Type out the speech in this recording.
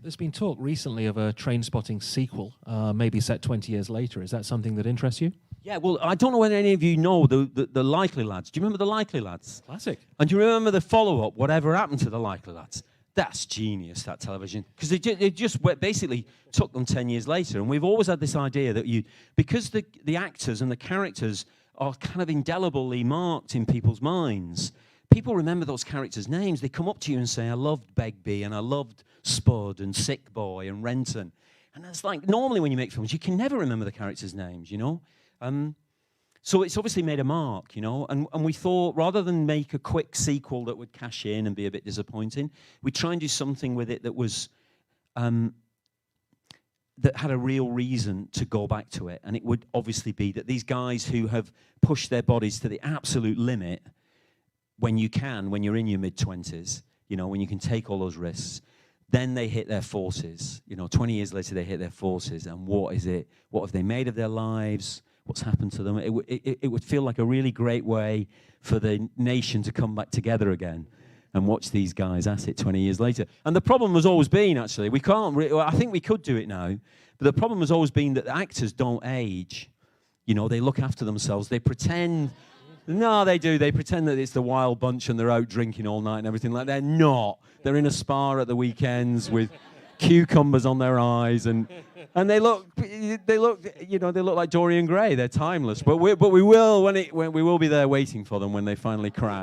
There's been talk recently of a Trainspotting sequel, maybe set 20 years later. Is that something that interests you? Yeah, well, I don't know whether any of you know the Likely Lads. Do you remember the Likely Lads? Classic. And do you remember the follow-up, Whatever Happened to the Likely Lads? That's genius, that television. Because it just basically took them 10 years later. And we've always had this idea that because the actors and the characters are kind of indelibly marked in people's minds, people remember those characters' names. They come up to you and say, I loved Begbie, and I loved Spud, and Sick Boy, and Renton. And that's like, normally when you make films, you can never remember the characters' names, you know? So it's obviously made a mark, you know, and we thought rather than make a quick sequel that would cash in and be a bit disappointing, we'd try and do something with it that was, that had a real reason to go back to it. And it would obviously be that these guys who have pushed their bodies to the absolute limit when you're in your mid-20s, you know, when you can take all those risks, then they hit their 40s. You know, 20 years later, they hit their 40s. And what is it? What have they made of their lives? What's happened to them? It would feel like a really great way for the nation to come back together again and watch these guys at it 20 years later. And the problem has always been, actually, we can't I think we could do it now, but the problem has always been that the actors don't age. You know, they look after themselves. They pretend... No, they do. They pretend that it's the wild bunch and they're out drinking all night and everything like that. They're not. They're in a spa at the weekends with cucumbers on their eyes, and they look like Dorian Gray. They're timeless. But we will be there waiting for them when they finally crack.